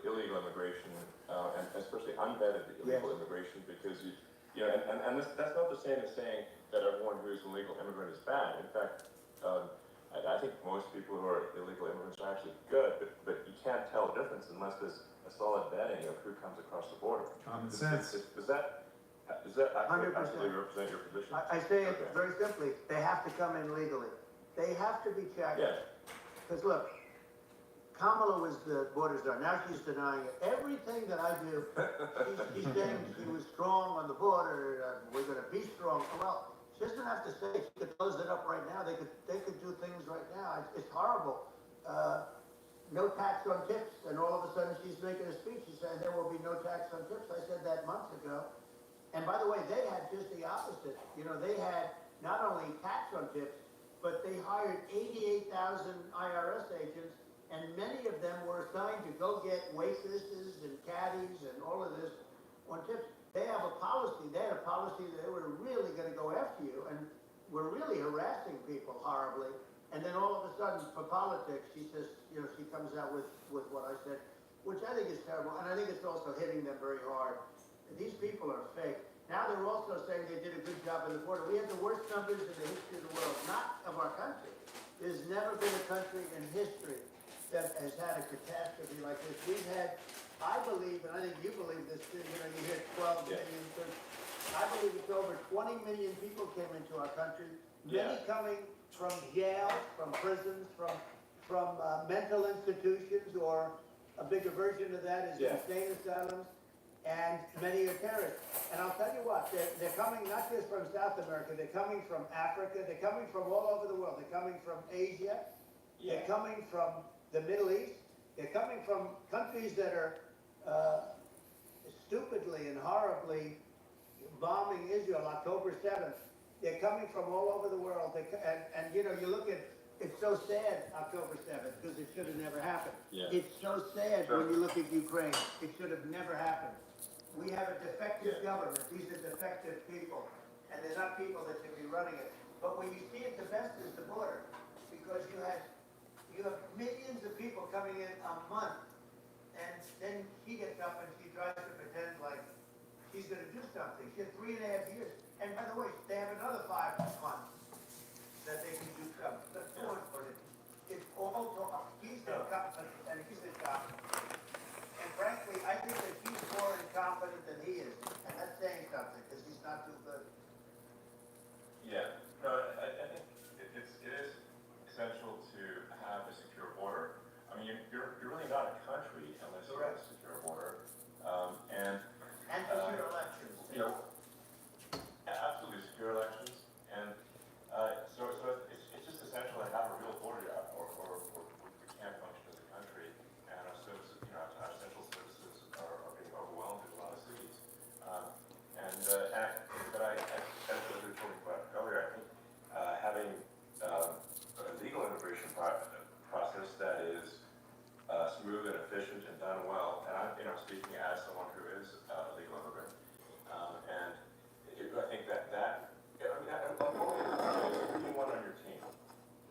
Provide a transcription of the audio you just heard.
illegal immigration, and especially unvetted illegal immigration, because that's not the same as saying that everyone who is an illegal immigrant is bad. In fact, I think most people who are illegal immigrants are actually good, but you can't tell the difference unless there's a solid vetting of who comes across the border. Common sense. Does that absolutely represent your position? I say it very simply, they have to come in legally. They have to be checked. Yeah. Because look, Kamala was the border czar. Now she's denying it. Everything that I do, she's saying she was strong on the border. We're going to be strong. Well, she doesn't have to say. She could close it up right now. They could do things right now. It's horrible. No tax on tips, and all of a sudden she's making a speech. She's saying there will be no tax on tips. I said that months ago. And by the way, they had just the opposite. You know, they had not only tax on tips, but they hired 88,000 IRS agents, and many of them were assigned to go get waitresses and caddies and all of this on tips. They have a policy. They had a policy that they were really going to go after you, and were really harassing people horribly. And then all of a sudden, for politics, she says, you know, she comes out with what I said, which I think is terrible, and I think it's also hitting them very hard. These people are fake. Now they're also saying they did a good job on the border. We have the worst numbers in the history of the world, not of our country. There's never been a country in history that has had a catastrophe like this. We've had, I believe, and I think you believe this too, you know, you hear 12 million, I believe it's over 20 million people came into our country, many coming from jail, from prisons, from mental institutions, or a bigger version of that is insane asylums. And many are terrorists. And I'll tell you what, they're coming not just from South America, they're coming from Africa, they're coming from all over the world. They're coming from Asia, they're coming from the Middle East, they're coming from countries that are stupidly and horribly bombing Israel October 7th. They're coming from all over the world. And you know, you look at, it's so sad, October 7th, because it should have never happened. It's so sad when you look at Ukraine. It should have never happened. We have a defective government. These are defective people. And they're not people that should be running it. But when you see it, the best is the border. Because you have millions of people coming in a month. And then she gets up and she tries to pretend like she's going to do something. She had 3.5 years. And by the way, they have another 5 months that they can do something. Let's go and put it. It's all talk. He's incompetent and he's incompetent. And frankly, I think that he's more incompetent than he is. And that's saying something, because he's not too good. Yeah. No, I think it is essential to have a secure border. I mean, you're really not a country unless you have a secure border. And secure elections. You know, absolutely secure elections. And so it's just essential to have a real border, or we can't function as a country, and our services, you know, our central services are being overwhelmed in a lot of cities. But as we were talking about earlier, I think having a legal immigration process that is smooth and efficient and done well, and I'm, you know, speaking as someone who is a legal immigrant.